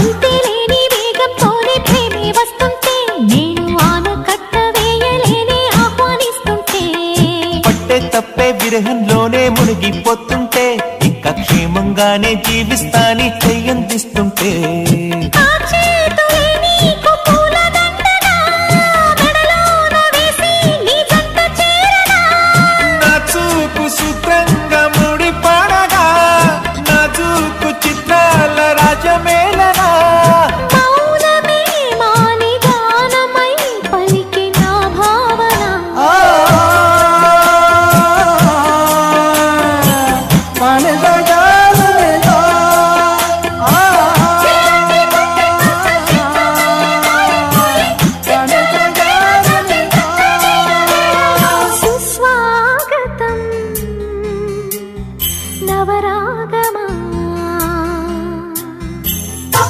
అంతేలేని వేగంతోనే ప్రేమే వస్తుంటే నేను ఆనకట్ట వేయలేని ఆహ్వానిస్తుంటే పట్టే తప్పే విరహంలోనే మునిగిపోతుంటే ఇంకా క్షేమంగానే జీవిస్తాని చెయ్యందిస్తుంటే